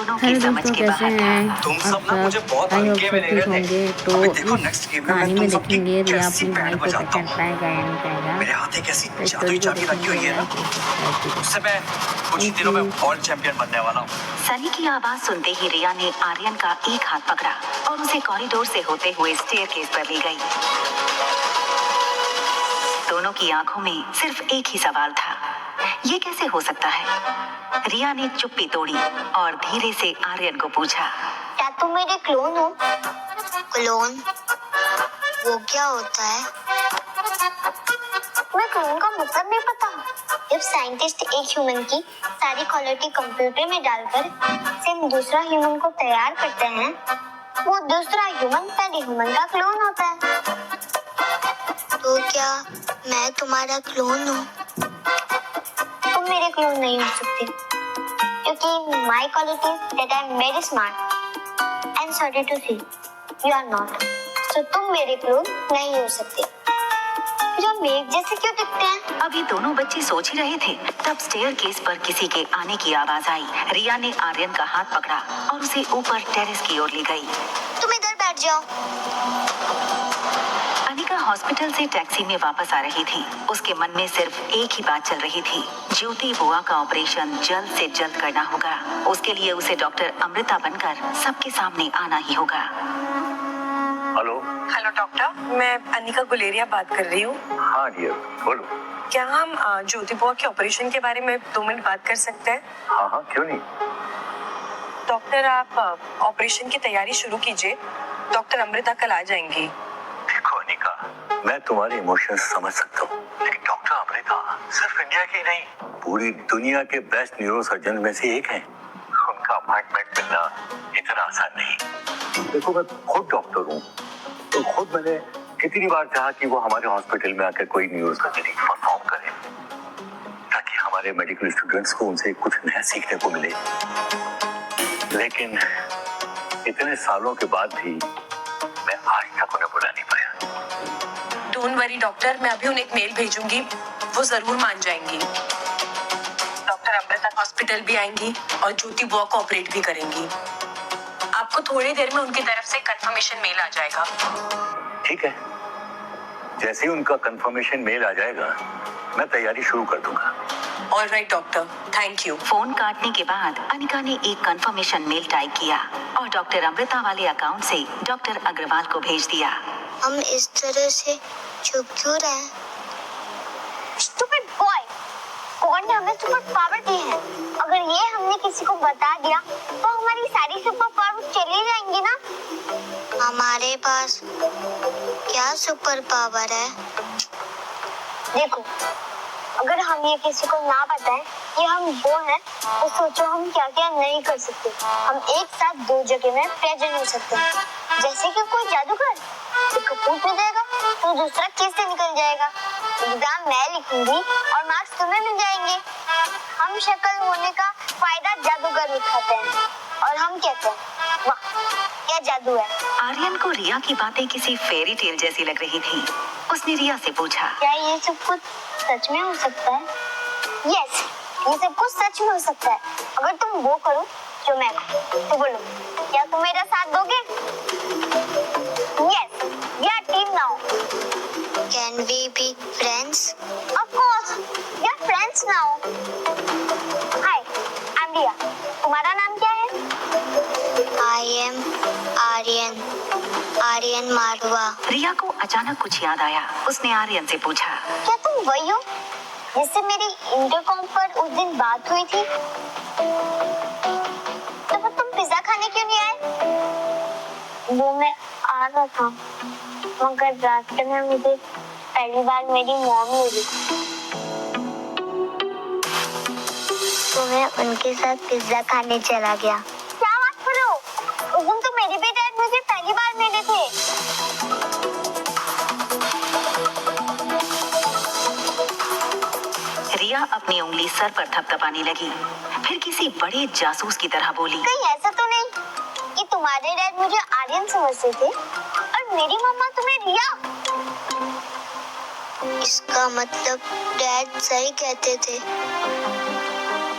दोनों की हेलो समझ दोस्तों, के कैसे बाहर था। हैं तुम आप सब ना मुझे बहुत आई होप हल्के में सब ले ठीक रहे होंगे। थे। तो अभी देखो इस नेक्स्ट गेम में कहानी मैं तुम में सबकी देखेंगे रिया कैसी अपनी भाई बैंड को बजाता कैसे हूँ। पाएगा या नहीं पाएगा। मेरे हाथ एक ऐसी तो जादुई स्टोरी को चाबी रखी हुई देखेंगे है ना, लाइक सब्सक्राइब उससे मैं कुछ ही थैंक दिनों में यू। वर्ल्ड चैंपियन बनने वाला हूँ। सनी की आवाज सुनते ही रिया ने आर्यन का एक हाथ पकड़ा और उसे कॉरिडोर से होते हुए स्टेयरकेस पर ले गई। दोनों की आंखों में सिर्फ एक ही सवाल था, ये कैसे हो सकता है। रिया ने चुप्पी तोड़ी और धीरे से आर्यन को पूछा, क्या तुम मेरे क्लोन हो? क्लोन? वो क्या होता है? तुम्हें क्लोन का मतलब नहीं पता? जब साइंटिस्ट एक ह्यूमन की सारी क्वालिटी कंप्यूटर में डालकर सेम दूसरा ह्यूमन को तैयार करते हैं, वो दूसरा ह्यूमन पहले ह्यूमन का क्लोन होता है। तो क्या मैं तुम्हारा क्लोन हूँ? तुम मेरे क्लोन नहीं हो सकते, क्योंकि my quality is that I am very smart and sorry to say you are not. So तुम मेरे क्लोन नहीं हो सकते। फिर हम एक जैसे क्यों दिखते हैं? अभी दोनों बच्चे सोच ही रहे थे, तब स्टेयरकेस पर किसी के आने की आवाज आई। रिया ने आर्यन का हाथ पकड़ा और उसे ऊपर टेरेस की ओर ले गई। तुम इधर बैठ जाओ। अनिका हॉस्पिटल से टैक्सी में वापस आ रही थी। उसके मन में सिर्फ एक ही बात चल रही थी, ज्योति बुआ का ऑपरेशन जल्द से जल्द करना होगा। उसके लिए उसे डॉक्टर अमृता बनकर सबके सामने आना ही होगा। हेलो डॉक्टर, मैं अनिका गुलेरिया बात कर रही हूँ। हाँ डियर, बोलो। क्या हम ज्योति बुआ के ऑपरेशन के बारे में 2 मिनट बात कर सकते हैं? हाँ हाँ, क्यों नहीं। डॉक्टर, आप ऑपरेशन की तैयारी शुरू कीजिए। डॉक्टर अमृता कल आ जाएंगी। देखो अनिका, मैं तुम्हारे इमोशंस समझ सकता हूँ, लेकिन डॉक्टर अमृता सिर्फ इंडिया की नहीं, पूरी दुनिया के बेस्ट न्यूरो सर्जन में से एक हैं। उनका अपॉइंटमेंट मिलना इतना आसान नहीं। देखो, मैं खुद डॉक्टर हूँ, तो खुद मैंने कितनी बार चाहा कि वो हमारे हॉस्पिटल में आकर कोई न्यूरो सर्जरी परफॉर्म करें, ताकि हमारे मेडिकल स्टूडेंट्स को उनसे कुछ नया सीखने को मिले। लेकिन इतने सालों के बाद भी मैं आज तक उन्हें बुला नहीं पाया। डोंट वरी डॉक्टर, मैं अभी उन्हें एक मेल भेजूंगी, वो जरूर मान जाएंगी। डॉक्टर अमृता हॉस्पिटल भी आएंगी और ज्योति बुआ को ऑपरेट भी करेंगी। आपको थोड़ी देर में उनकी तरफ से कंफर्मेशन मेल आ जाएगा। ठीक है, जैसे ही उनका कंफर्मेशन मेल आ जाएगा, मैं तैयारी शुरू कर दूंगा। Alright doctor, thank you. Phone काटने के बाद अनिका ने एक कंफर्मेशन मेल टाइप किया और डॉक्टर अमृता वाले अकाउंट से डॉक्टर अग्रवाल को भेज दिया। हम इस तरह से चुप क्यों रहे? Stupid boy! कौन ने हमें सुपर पावर दी है? अगर ये हमने किसी को बता दिया तो हमारी सारी सुपर पावर चली जाएंगी ना? हमारे पास क्या सुपर पावर है? देखो, अगर हम ये किसी को ना बताएं कि हम वो हैं, तो सोचो हम क्या क्या नहीं कर सकते। हम एक साथ 2 जगह में प्रेजेंट हो सकते हैं। जैसे कि कोई जादूगर एक कपूर में जाएगा तो दूसरा केस से निकल जाएगा। एग्जाम मैं लिखूंगी और मार्क्स तुम्हें मिल जाएंगे। हम शक्ल होने का फायदा जादूगर उठाते हैं और हम कहते हैं, वाह क्या जादू है। आर्यन को रिया की बातें किसी फेरी टेल जैसी लग रही थी। उसने रिया से पूछा, क्या ये सब कुछ सच में हो सकता है? यस, ये सब कुछ सच में हो सकता है अगर तुम वो करो जो मैं करूं। तो बोलो, क्या तुम मेरा साथ दोगे? Yes, we are team now. Can we be friends? Of course, we are friends now. Hi, I am Riya. तुम्हारा नाम क्या है? I am Aryan, Aryan Marwa. रिया को अचानक कुछ याद आया। उसने आर्यन से पूछा, क्या तुम वही हो जिससे मेरी इंटरकॉम पर उस दिन बात हुई थी? तो फिर तुम पिज्जा खाने क्यों नहीं आए? वो मैं आ रहा था, मगर रास्ते में मुझे पहली बार मेरी मॉम मिली, तो मैं उनके साथ पिज्जा खाने चला गया। क्या बात कर रहे हो? उस दिन तो मेरे भी डैड मुझे पहली बार मिले थे। रिया अपनी उंगली सर पर थपथपाने लगी, फिर किसी बड़े जासूस की तरह बोली, कहीं ऐसा तो नहीं कि तुम्हारे डैड मुझे आर्यन समझते थे और मेरी मम्मा तुम्हें रिया? इसका मतलब डैड सही कहते थे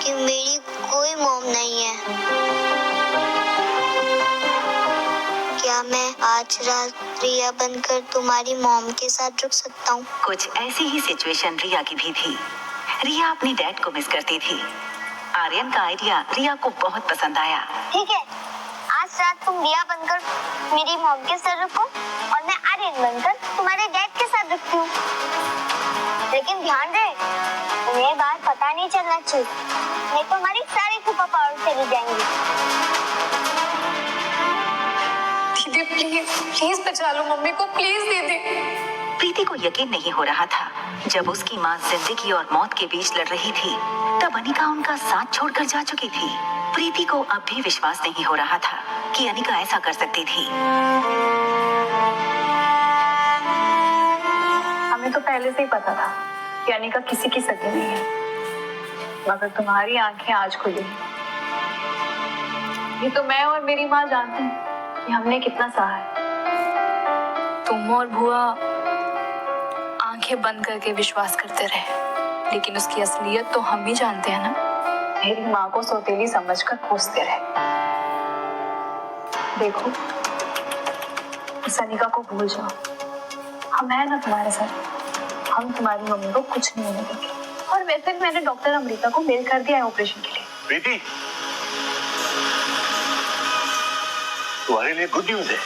कि मेरी कोई मॉम नहीं है। क्या मैं आज रात रिया बनकर तुम्हारी मॉम के साथ रुक सकता हूँ? कुछ ऐसी ही सिचुएशन रिया की भी थी। रिया अपने डैड को मिस करती थी। आर्यन का आइडिया रिया को बहुत पसंद आया। ठीक है, आज रात तुम रिया बनकर मेरी मॉम के साथ रुको और मैं आर्यन बनकर तुम्हारे डैड के साथ रुकती हूँ। लेकिन ध्यान रहे, तुम्हें बात पता नहीं चलना चाहिए, नहीं तो हमारी सारी सुपर पावर चली जाएंगी। दीदी प्लीज प्लीज बचा लो मम्मी को, प्लीज दीदी। प्रीति को यकीन नहीं हो रहा था। जब उसकी माँ जिंदगी और मौत के बीच लड़ रही थी, तब अनिका उनका साथ छोड़कर जा चुकी थी। प्रीति को अब भी विश्वास नहीं हो रहा था कि अनिका ऐसा कर सकती थी। हमें तो पहले से ही पता था कि अनिका किसी की सगी नहीं है, मगर तुम्हारी आंखें आज खुली। ये तो मैं और मेरी माँ जानते हैं कि हमने कितना सहा है। तुम और बुआ आंखें बंद करके विश्वास करते रहे, लेकिन उसकी असलियत तो हम ही जानते हैं ना। मेरी माँ को सौतेली समझकर कोसते रहे। देखो, उस अनिका को भूल जाओ, हम है ना तुम्हारे साथ। हम तुम्हारी मम्मी को कुछ नहीं होने देंगे। और वैसे भी मैंने डॉक्टर अमृता को मेल कर दिया है ऑपरेशन के लिए। प्रीति, तुम्हारे लिए गुड न्यूज है।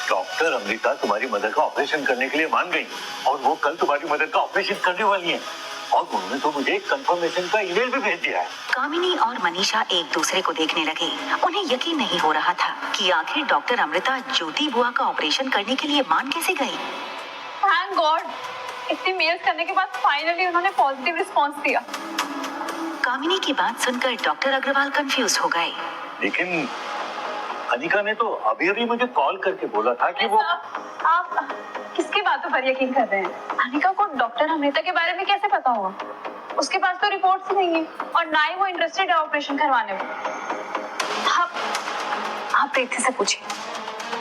डॉक्टर अमृता तुम्हारी मदर का ऑपरेशन करने के लिए मान गई और वो कल तुम्हारी मदर का ऑपरेशन करने वाली है। और उन्होंने तो मुझे कंफर्मेशन का ईमेल भी भेज दिया है। कामिनी और मनीषा एक दूसरे को देखने लगे। उन्हें यकीन नहीं हो रहा था कि आखिर डॉक्टर अमृता ज्योति बुआ का ऑपरेशन करने के लिए मान कैसे गई। थैंक गॉड, इतनी मेल्स करने के बाद फाइनली उन्होंने पॉजिटिव रिस्पांस दिया। कामिनी की बात सुनकर डॉक्टर अग्रवाल कंफ्यूज हो गए। लेकिन अनिका ने तो अभी अभी मुझे कॉल करके बोला था कि वो। आप किसकी बातों पर यकीन कर रहे हैं? अनिका को डॉक्टर अमृता के बारे में कैसे पता होगा? उसके पास तो रिपोर्ट्स ही नहीं है और ना ही वो इंटरेस्टेड है ऑपरेशन करवाने में। आप प्रीति से पूछिए,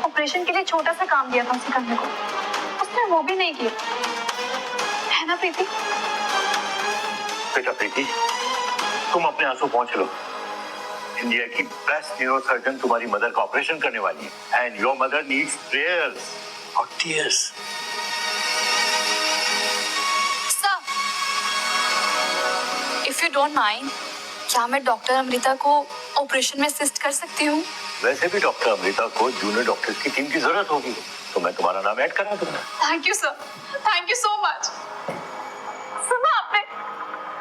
ऑपरेशन के लिए छोटा सा काम दिया था उसे करने को, उसने वो भी नहीं किया, है ना प्रीति? बेटा प्रीति, तुम अपने आंसू पहुंच लो। इंडिया की बेस्ट न्यूरो सर्जन तुम्हारी मदर का ऑपरेशन करने वाली है and your mother needs prayers और tears. Sir, if you don't mind, क्या मैं डॉक्टर अमृता को ऑपरेशन में असिस्ट कर सकती हूँ? वैसे भी डॉक्टर अमृता को जूनियर डॉक्टर्स की टीम की जरूरत होगी, तो मैं तुम्हारा नाम ऐड करा दूंगा। Thank you sir, thank you so much. सुना आपने?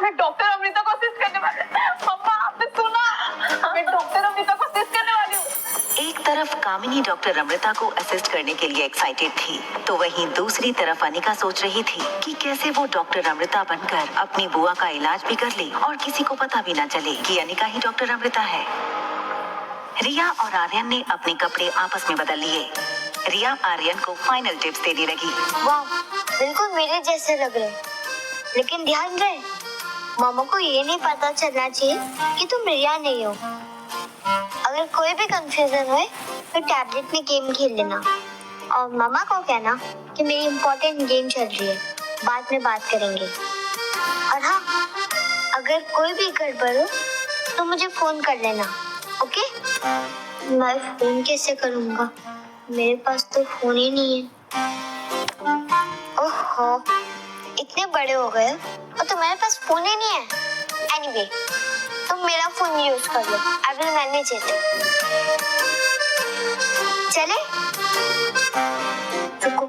मैं डॉक्टर अमृता को असिस्ट करने वाली हूँ। मम्मा, आपने सुना? मैं डॉक्टर अमृता को असिस्ट करने वाली हूँ। एक तरफ कामिनी डॉक्टर अमृता को असिस्ट करने के लिए एक्साइटेड थी, तो वहीं दूसरी तरफ अनिका सोच रही थी कि कैसे वो डॉक्टर अमृता बनकर अपनी बुआ का इलाज भी कर ले और किसी को पता भी ना चले कि अनिका ही डॉक्टर अमृता है। रिया और आर्यन ने अपने कपड़े आपस में बदल लिए। रिया आर्यन को फाइनल टिप्स देने लगी। वाह, बिल्कुल मेरे जैसे लग रहे। लेकिन ध्यान रहे, मामा को ये नहीं पता चलना चाहिए कि तुम रिया नहीं हो। अगर कोई भी कंफ्यूजन हो तो टैबलेट में गेम खेल लेना और मामा को कहना कि मेरी इम्पोर्टेंट गेम चल रही है, बाद में बात करेंगे। और हाँ, अगर कोई भी गड़बड़ हो तो मुझे फोन कर लेना, ओके? मैं फोन कैसे करूँगा? मेरे पास तो फोन ही नहीं है। ओहो, इतने बड़े हो गए और तुम्हारे पास फोन ही नहीं है। एनीवे, तुम मेरा फोन यूज कर लो, आई विल मैनेज इट। चले? रुको।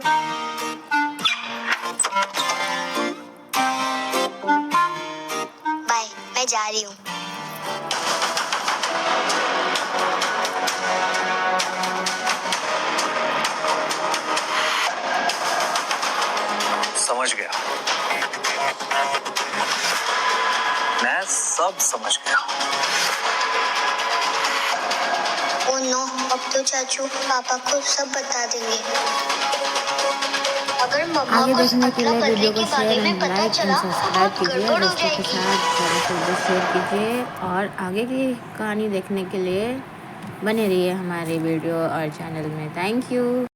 बाय, मैं जा रही हूँ। समझ गया, मैं सब समझ गया। ओ नो, अब तो चाचू पापा को सब बता देंगे। अगर मम्मा आगे को देखने के लिए अदला वीडियो बदले को के बारे शेयर में एंड पता लाइक एंड चला सब्सक्राइब तो कीजिए, गड़बड़ हो दोस्तों के जाएगी। साथ ज़्यादा से ज़्यादा शेयर कीजिए और आगे की कहानी देखने के लिए बने रहिए हमारे वीडियो और चैनल में। Thank you.